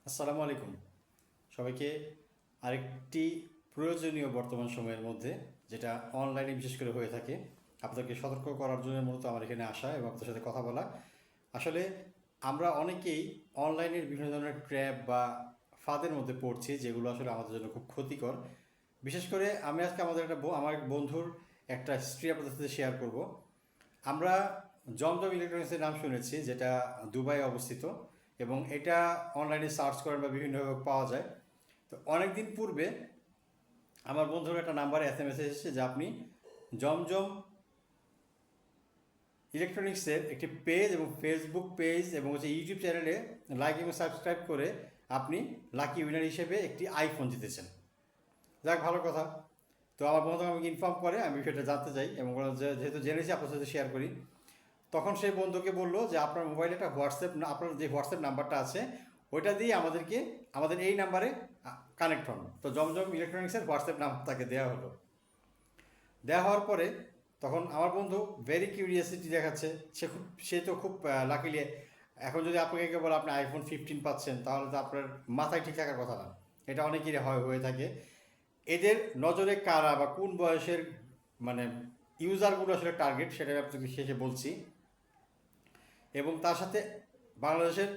আসসালামু আলাইকুম সবাইকে। আরেকটি প্রয়োজনীয় বর্তমান সময়ের মধ্যে যেটা অনলাইনে বিশেষ করে হয়ে থাকে, আপনাদেরকে সতর্ক করার জন্য মূলত আমার এখানে আসা এবং আপনাদের সাথে কথা বলা। আসলে আমরা অনেকেই অনলাইনের বিভিন্ন ধরনের ট্র্যাপ বা ফাঁদের মধ্যে পড়ছি, যেগুলো আসলে আমাদের জন্য খুব ক্ষতিকর। বিশেষ করে আমি আজকে আমার এক বন্ধুর একটা হিস্ট্রি আপনাদের সাথে শেয়ার করব। আমরা জমজম ইলেকট্রনিক্সের নাম শুনেছি, যেটা দুবাই অবস্থিত, এবং এটা অনলাইনে সার্চ করেন বা বিভিন্নভাবে পাওয়া যায়। তো অনেক দিন পূর্বে আমার বন্ধুর একটা নাম্বারে SMS এসেছে যে আপনি জমজম ইলেকট্রনিক্সের একটি পেজ এবং ফেসবুক পেজ এবং ইউটিউব চ্যানেলে লাইক এবং সাবস্ক্রাইব করে আপনি লাকি উইনার হিসেবে একটি আইফোন জিতেছেন। যাক, ভালো কথা। তো আমার বন্ধু আমাকে ইনফর্ম করে, আমি বিষয়টা জানতে চাই এবং যেহেতু জেনেছি আপনার সাথে শেয়ার করি। তখন সেই বন্ধুকে বললো যে আপনার মোবাইলে একটা আপনার যে হোয়াটসঅ্যাপ নাম্বারটা আছে ওইটা দিয়ে আমাদের এই নাম্বারে কানেক্ট হন। তো জমজম ইলেকট্রনিক্সের হোয়াটসঅ্যাপ নাম্বার তাকে দেওয়া হলো। দেওয়া হওয়ার পরে তখন আমার বন্ধু ভেরি কিউরিয়াসিটি দেখাচ্ছে। সে তো খুব লাকিলি, এখন যদি আপনাকে বলে আপনি আইফোন 15 পাচ্ছেন, তাহলে তো আপনার মাথায় ঠিক থাকার কথা না। এটা অনেকেরই হয়ে থাকে। এদের নজরে কারা বা কোন বয়সের মানে ইউজারগুলো আসলে টার্গেট, সেটা আপনাকে শেষে বলছি। এবং তার সাথে বাংলাদেশের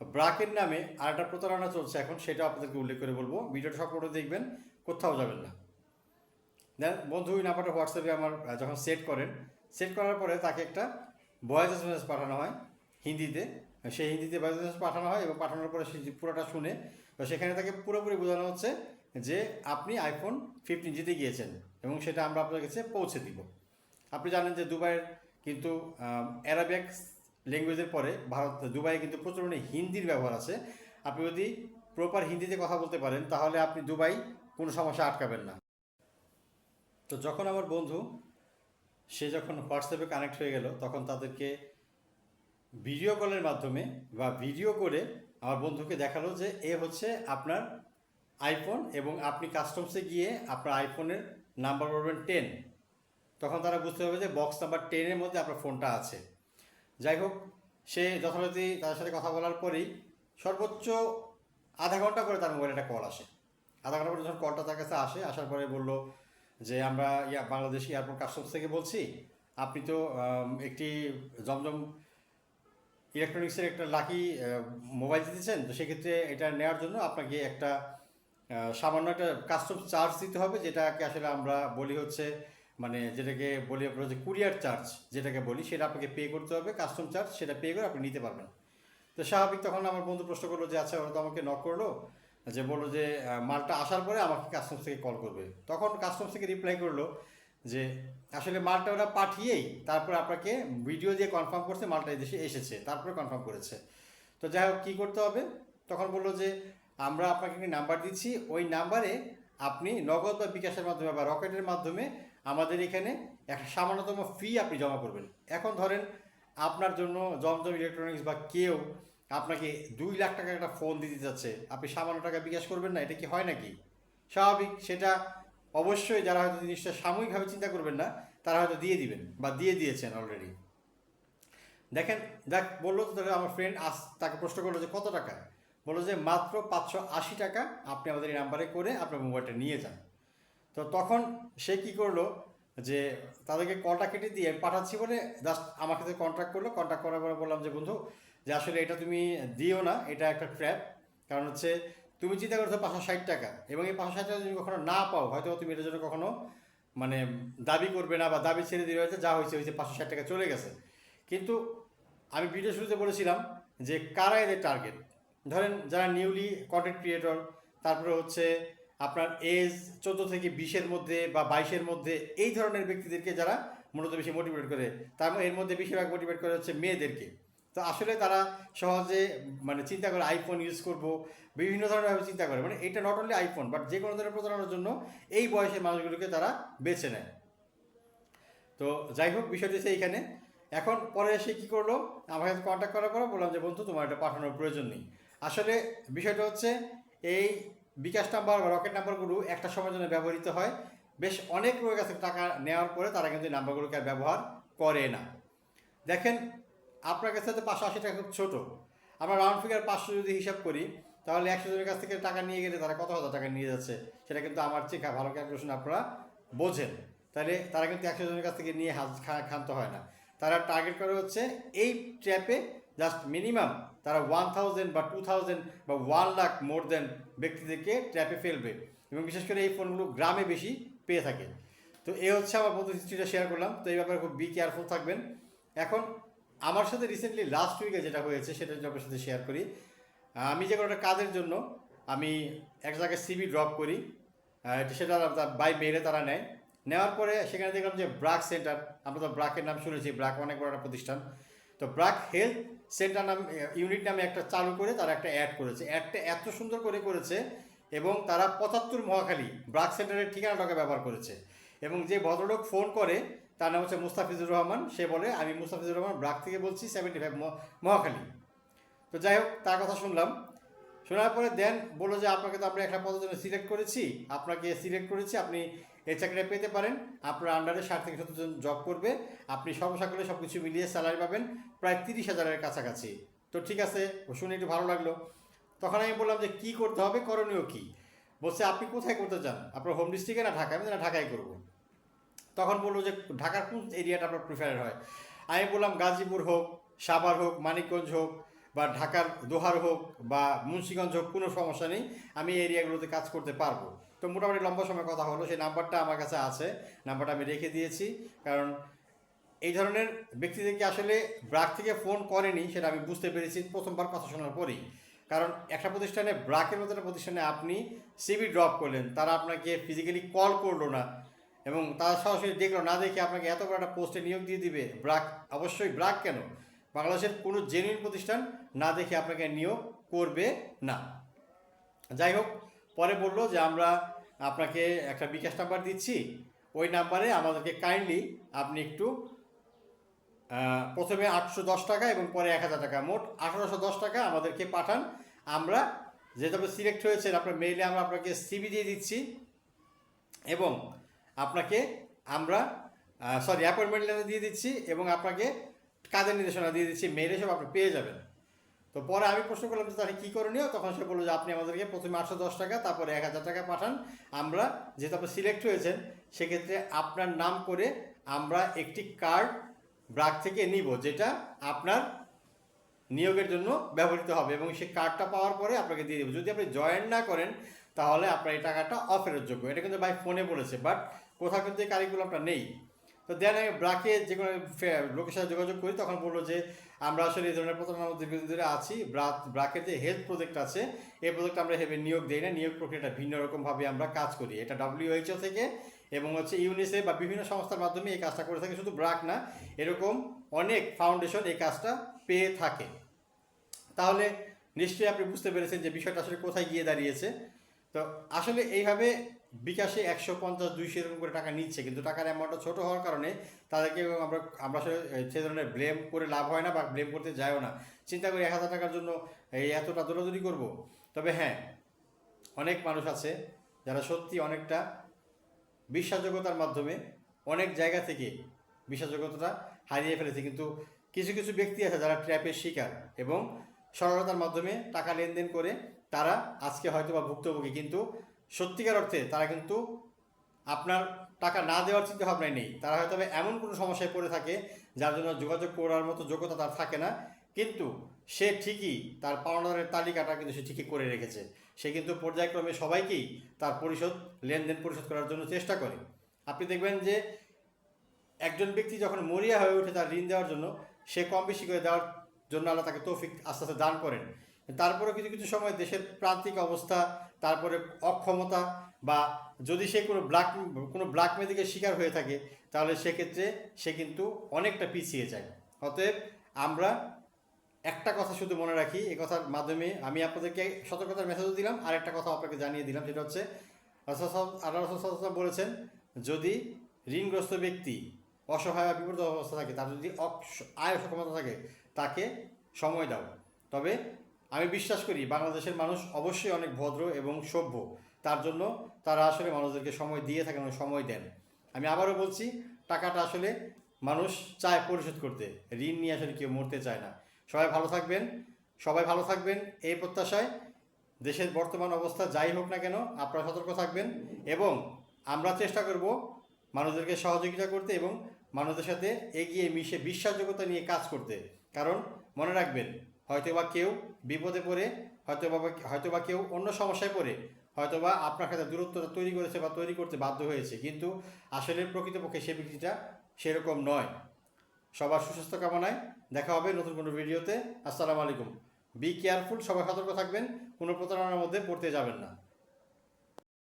ব্রাকের নামে আরেকটা প্রতারণা চলছে এখন, সেটা আপনাদেরকে উল্লেখ করে বলবো। ভিডিওটা সম্পূর্ণ দেখবেন, কোথাও যাবেন না। দেন বন্ধু ওই নাম্বারটা হোয়াটসঅ্যাপে আমার যখন সেট করার পরে তাকে একটা ভয়েস মেসেজ পাঠানো হয় হিন্দিতে। সেই হিন্দিতে ভয়েস মেসেজ পাঠানো হয় এবং পাঠানোর পরে সে পুরোটা শুনে, তো সেখানে তাকে পুরোপুরি বোঝানো হচ্ছে যে আপনি আইফোন 15 জিতে গিয়েছেন এবং সেটা আমরা আপনার কাছে পৌঁছে দিব। আপনি জানেন যে দুবাইয়ের কিন্তু অ্যারাবিক ল্যাঙ্গুয়েজের পরে দুবাইয়ে কিন্তু প্রচুর হিন্দির ব্যবহার আছে। আপনি যদি প্রপার হিন্দিতে কথা বলতে পারেন তাহলে আপনি দুবাই কোনো সমস্যা আটকাবেন না। তো যখন আমার বন্ধু যখন হোয়াটসঅ্যাপে কানেক্ট হয়ে গেল, তখন তাদেরকে ভিডিও কলের মাধ্যমে বা ভিডিও করে আমার বন্ধুকে দেখালো যে এ হচ্ছে আপনার আইফোন এবং আপনি কাস্টমসে গিয়ে আপনার আইফোনের নাম্বার বলবেন 10। তখন তারা বুঝতে পারবে যে বক্স নাম্বার 10-এর মধ্যে আপনার ফোনটা আছে। যাই হোক, সে যথারীতি তাদের সাথে কথা বলার পরেই সর্বোচ্চ আধা ঘন্টা করে তার মোবাইলে একটা কল আসে। আধা ঘন্টা পরে যখন কলটা তার কাছে আসার পরে বলল যে আমরা বাংলাদেশ এয়ারপোর্ট কাস্টমস থেকে বলছি, আপনি তো একটি জমজম ইলেকট্রনিক্সের একটা লাকি মোবাইল জিতেছেন। তো সেক্ষেত্রে এটা নেওয়ার জন্য আপনাকে একটা সামান্য একটা কাস্টমস চার্জ দিতে হবে, যেটাকে আসলে আমরা বলি হচ্ছে যেটাকে বলি আপনার হচ্ছে কুরিয়ার চার্জ, যেটাকে বলি সেটা আপনাকে পে করতে হবে। কাস্টম চার্জ সেটা পে করে আপনি নিতে পারবেন। তো স্বাভাবিক তখন আমার বন্ধু প্রশ্ন করলো যে আচ্ছা, ওরা তো আমাকে নক করলো, যে বললো যে মালটা আসার পরে আমাকে কাস্টমস থেকে কল করবে। তখন কাস্টমস থেকে রিপ্লাই করলো যে আসলে মালটা ওরা পাঠিয়েই তারপরে আপনাকে ভিডিও দিয়ে কনফার্ম করছে মালটা এই দেশে এসেছে, তারপরে কনফার্ম করেছে। তো যাই হোক, কী করতে হবে? তখন বললো যে আমরা আপনাকে একটি নাম্বার দিচ্ছি, ওই নাম্বারে আপনি নগদ বা বিকাশের মাধ্যমে বা রকেটের মাধ্যমে আমাদের এখানে একটা সামান্যতম ফি আপনি জমা করবেন। এখন ধরেন আপনার জন্য জমজম ইলেকট্রনিক্স বা কেউ আপনাকে 2 লাখ টাকা একটা ফোন দিতে যাচ্ছে, আপনি সামান্য টাকা বিকাশ করবেন না? এটা কি হয় নাকি? স্বাভাবিক সেটা অবশ্যই যারা হয়তো জিনিসটা সাময়িকভাবে চিন্তা করবেন না, তারা হয়তো দিয়ে দিবেন বা দিয়ে দিয়েছেন অলরেডি। দেখ বললো তো, তাহলে আমার ফ্রেন্ড তাকে প্রশ্ন করলো যে কত টাকা? বললো যে মাত্র 580 টাকা আপনি আমাদের এই নাম্বারে করে আপনার মোবাইলটা নিয়ে যান। তো তখন সে কি করলো যে তাদেরকে কলটা কেটে দিয়ে পাঠাচ্ছি বলে জাস্ট আমাকে সাথে কন্ট্যাক্ট করলো। কন্ট্যাক্ট করার পরে বললাম যে বন্ধু, যে আসলে এটা তুমি দিও না, এটা একটা ট্র্যাপ। কারণ হচ্ছে তুমি চিন্তা করছো 560 টাকা, এবং এই 560 টাকা তুমি কখনো না পাও, হয়তো তুমি এটার জন্য কখনো মানে দাবি করবে না বা দাবি ছেড়ে দিয়ে হয়েছে, যা হয়েছে হয়েছে, 560 টাকা চলে গেছে। কিন্তু আমি ভিডিও শুরুতে বলেছিলাম যে কারা এদের টার্গেট। ধরেন যারা নিউলি কন্টেন্ট ক্রিয়েটর, তারপরে হচ্ছে আপনার এজ 14 থেকে 20-এর মধ্যে বা 22-এর মধ্যে, এই ধরনের ব্যক্তিদেরকে যারা মূলত বেশি মোটিভেট করে। এর মধ্যে বেশিরভাগ মোটিভেট করে হচ্ছে মেয়েদেরকে। তো আসলে তারা সহজে চিন্তা করে আইফোন ইউজ করব, বিভিন্ন ধরনেরভাবে চিন্তা করে। এটা নট অনলি আইফোন, বাট যে কোনো ধরনের প্রতারণার জন্য এই বয়সের মানুষগুলোকে তারা বেছে নেয়। তো যাই হোক, বিষয়টি হচ্ছে এইখানে। এখন পরে এসে কী করলো, আমার কাছে কন্ট্যাক্ট করার পরে বললাম যে বন্ধু, তোমার এটা পাঠানোর প্রয়োজন নেই। আসলে বিষয়টা হচ্ছে এই বিকাশ নাম্বার বা রকেট নাম্বারগুলো একটা সময়ের জন্য ব্যবহৃত হয়। বেশ অনেক লোকের কাছে টাকা নেওয়ার পরে তারা কিন্তু এই নাম্বারগুলোকে আর ব্যবহার করে না। দেখেন, আপনার কাছে তো 580 টাকা খুব ছোটো। আমরা রাউন্ড ফিগার 500 যদি হিসাব করি, তাহলে 100 জনের কাছ থেকে টাকা নিয়ে গেলে তারা কত হাজার টাকা নিয়ে যাচ্ছে, সেটা কিন্তু আমার চেয়ে ভালো ক্যালকুলেশন আপনারা বোঝেন। তাহলে তারা কিন্তু 100 জনের কাছ থেকে নিয়ে ক্ষান্ত হয় না। তারা টার্গেট করে হচ্ছে এই ট্র্যাপে জাস্ট মিনিমাম তারা 1000 বা 2000 বা 1 লাখ মোর দেন ব্যক্তিদেরকে ট্র্যাপে ফেলবে, এবং বিশেষ করে এই ফোনগুলো গ্রামে বেশি পেয়ে থাকে। তো এই হচ্ছে আমার বন্ধু হিস্ট্রিটা শেয়ার করলাম। তো এই ব্যাপারে খুব বি কেয়ারফুল থাকবেন। এখন আমার সাথে রিসেন্টলি লাস্ট উইকে যেটা হয়েছে সেটা যদি আপনার সাথে শেয়ার করি। আমি যে কোনো একটা কাজের জন্য আমি এক জায়গায় সিভি ড্রপ করি, সেটা বাই মেলে তারা নেয়। নেওয়ার পরে সেখানে দেখলাম যে ব্রাক সেন্টার, আমরা তো ব্রাকের নাম শুনেছি, ব্রাক অনেক বড় একটা প্রতিষ্ঠান। তো ব্রাক হেলথ সেন্টার নাম ইউনিট নামে একটা চালু করে তারা একটা অ্যাড করেছে। অ্যাডটা এত সুন্দর করে করেছে এবং তারা 75 মহাখালী ব্রাক সেন্টারের ঠিকানাটাকে ব্যবহার করেছে। এবং যে ভদ্রলোক ফোন করে তার নাম হচ্ছে মুস্তাফিজুর রহমান। সে বলে আমি মুস্তাফিজুর রহমান ব্রাক থেকে বলছি, 75 মহাখালী। তো যাই হোক, তার কথা শুনলাম। শোনার পরে দেন বললো যে আপনাকে তো আমরা একটা পদের জন্য সিলেক্ট করেছি, আপনি এই চাকরিটা পেতে পারেন। আপনার আন্ডারে 60 থেকে 70 জন জব করবে, আপনি সর্বসাকলে সব কিছু মিলিয়ে স্যালারি পাবেন প্রায় 30,000-এর কাছাকাছি। তো ঠিক আছে, শুনে একটু ভালো লাগলো। তখন আমি বললাম যে কী করতে হবে, করণীয় কী। বলছে আপনি কোথায় করতে চান, আপনার হোম ডিস্ট্রিক্টে না ঢাকায়? আমি না ঢাকায় করবো। তখন বললো যে ঢাকার কোন এরিয়াটা আপনার প্রিফার হয়। আমি বললাম গাজীপুর হোক, সাভার হোক, মানিকগঞ্জ হোক, বা ঢাকার দোহার হোক, বা মুন্সিগঞ্জ হোক, কোনো সমস্যা নেই, আমি এই এরিয়াগুলোতে কাজ করতে পারবো। তো মোটামুটি লম্বা সময় কথা হলো। সেই নাম্বারটা আমার কাছে আছে, নাম্বারটা আমি রেখে দিয়েছি। কারণ এই ধরনের ব্যক্তিদেরকে আসলে ব্রাক থেকে ফোন করেনি সেটা আমি বুঝতে পেরেছি প্রথমবার কথা শোনার পরেই। কারণ একটা প্রতিষ্ঠানে, ব্রাকের মতো একটা প্রতিষ্ঠানে আপনি সিভি ড্রপ করলেন, তারা আপনাকে ফিজিক্যালি কল করলো না এবং তারা সরাসরি দেখলো না, দেখে আপনাকে এত বড় একটা পোস্টে নিয়োগ দিয়ে দিবে। ব্রাক, অবশ্যই ব্রাক কেন, বাংলাদেশের কোনো জেনুইন প্রতিষ্ঠান না দেখে আপনাকে নিয়োগ করবে না। যাই হোক, পরে বললো যে আমরা আপনাকে একটা বিকাশ নাম্বার দিচ্ছি, ওই নাম্বারে আমাদেরকে কাইন্ডলি আপনি একটু প্রথমে 810 টাকা এবং পরে 1000 টাকা, মোট 1810 টাকা আমাদেরকে পাঠান। আমরা যেহেতু আপনি সিলেক্ট হয়েছেন, আপনার মেইলে আমরা আপনাকে সিভি দিয়ে দিচ্ছি এবং আপনাকে আমরা অ্যাপয়েন্টমেন্ট লেটার দিয়ে দিচ্ছি এবং আপনাকে কাজের নির্দেশনা দিয়ে দিচ্ছি, মেইলে সব আপনি পেয়ে যাবেন। তো পরে আমি প্রশ্ন করলাম যে তাহলে কী করণীয়। তখন সে বললো যে আপনি আমাদেরকে প্রথমে 810 টাকা, তারপরে 1000 টাকা পাঠান। আমরা যেহেতু আপনি সিলেক্ট হয়েছেন, সেক্ষেত্রে আপনার নাম করে আমরা একটি কার্ড ব্রাক থেকে নিব, যেটা আপনার নিয়োগের জন্য ব্যবহৃত হবে, এবং সেই কার্ডটা পাওয়ার পরে আপনাকে দিয়ে দেবো। যদি আপনি জয়েন না করেন তাহলে আপনার এই টাকাটা অফেরতযোগ্য। এটা কিন্তু ভাই ফোনে বলেছে, বাট কোথাও কিন্তু এই কারিকুলামটা নেই। তো দেন আমি ব্রাকে যে কোনো লোকের সাথে যোগাযোগ করি, তখন বললো যে আমরা আসলে এই ধরনের প্রতারণার দীর্ঘদিন ধরে আছি। ব্রাকের যে হেলথ প্রজেক্ট আছে, এই প্রজেক্ট আমরা হেভে নিয়োগ দিই না, নিয়োগ প্রক্রিয়াটা ভিন্ন রকমভাবে আমরা কাজ করি। এটা WHO থেকে এবং হচ্ছে ইউনিসেফ বা বিভিন্ন সংস্থার মাধ্যমে এই কাজটা করে থাকে। শুধু ব্রাক না, এরকম অনেক ফাউন্ডেশন এই কাজটা পেয়ে থাকে। তাহলে নিশ্চয়ই আপনি বুঝতে পেরেছেন যে বিষয়টা আসলে কোথায় গিয়ে দাঁড়িয়েছে। তো আসলে এইভাবে বিকাশে 150-200 এরকম করে টাকা নিচ্ছে, কিন্তু টাকার অ্যামাউন্টটা ছোটো হওয়ার কারণে তাদেরকে আমরা আসলে সে ধরনের ব্লেম করে লাভ হয় না, বা ব্লেম করতে যায়ও না। চিন্তা করি 1000 টাকার জন্য এই এতটা দৌড়াদৌড়ি করবো। তবে হ্যাঁ, অনেক মানুষ আছে যারা সত্যি অনেকটা বিশ্বাসযোগ্যতার মাধ্যমে অনেক জায়গা থেকে বিশ্বাসযোগ্যতাটা হারিয়ে ফেলেছে। কিন্তু কিছু কিছু ব্যক্তি আছে যারা ট্র্যাপের শিকার এবং সরলতার মাধ্যমে টাকা লেনদেন করে তারা আজকে হয়তো বা ভুক্তভোগী, কিন্তু সত্যিকার অর্থে তারা কিন্তু আপনার টাকা না দেওয়ার চিন্তা ভাবনায় নেই। তারা হয়তো এমন কোনো সমস্যায় পড়ে থাকে যার জন্য যোগাযোগ করার মতো যোগ্যতা তার থাকে না, কিন্তু সে ঠিকই তার পাওনাদারের তালিকাটা কিন্তু সে ঠিকই করে রেখেছে। সে কিন্তু পর্যায়ক্রমে সবাইকেই তার লেনদেন পরিশোধ করার জন্য চেষ্টা করে। আপনি দেখবেন যে একজন ব্যক্তি যখন মরিয়া হয়ে ওঠে তার ঋণ দেওয়ার জন্য, সে কম বেশি করে দেওয়ার জন্য আল্লাহ তাকে তৌফিক আস্তে আস্তে দান করেন। তারপরে কিছু কিছু সময় দেশের প্রান্তিক অবস্থা, তারপরে অক্ষমতা, বা যদি সে কোনো ব্ল্যাকমেলিংয়ের শিকার হয়ে থাকে, তাহলে সেক্ষেত্রে সে কিন্তু অনেকটা পিছিয়ে যায়। অতএব আমরা একটা কথা শুধু মনে রাখি, এই কথার মাধ্যমে আমি আপনাদেরকে সতর্কতার মেসেজও দিলাম, আর একটা কথা আপনাকে জানিয়ে দিলাম, সেটা হচ্ছে আল্লাহ বলেছেন যদি ঋণগ্রস্ত ব্যক্তি অসহায় বা বিপদ অবস্থা থাকে, তার যদি আয় সক্ষমতা থাকে, তাকে সময় দাও। তবে আমি বিশ্বাস করি বাংলাদেশের মানুষ অবশ্যই অনেক ভদ্র এবং সভ্য, তার জন্য তারা আসলে মানুষদেরকে সময় দিয়ে থাকেন, সময় দেন। আমি আবারও বলছি, টাকাটা আসলে মানুষ চায় পরিশোধ করতে, ঋণ নিয়ে আসলে কেউ মরতে চায় না। সবাই ভালো থাকবেন এই প্রত্যাশায়। দেশের বর্তমান অবস্থা যাই হোক না কেন আপনারা সতর্ক থাকবেন এবং আমরা চেষ্টা করব মানুষদেরকে সহযোগিতা করতে এবং মানুষদের সাথে এগিয়ে মিশে বিশ্বাসযোগ্যতা নিয়ে কাজ করতে। কারণ মনে রাখবেন, হয়তোবা কেউ বিপদে পড়ে, হয়তোবা কেউ অন্য সমস্যায় পড়ে, হয়তোবা আপনার সাথে দূরত্বটা তৈরি করেছে বা তৈরি করতে বাধ্য হয়েছে, কিন্তু আসলে প্রকৃতপক্ষে সে ব্যক্তিটা সেরকম নয়। সবার সুস্বাস্থ্য কামনায় দেখা হবে নতুন কোনো ভিডিওতে। আসসালামু আলাইকুম। বি কেয়ারফুল, সবাই সতর্ক থাকবেন, কোনো প্রতারণার মধ্যে পড়তে যাবেন না।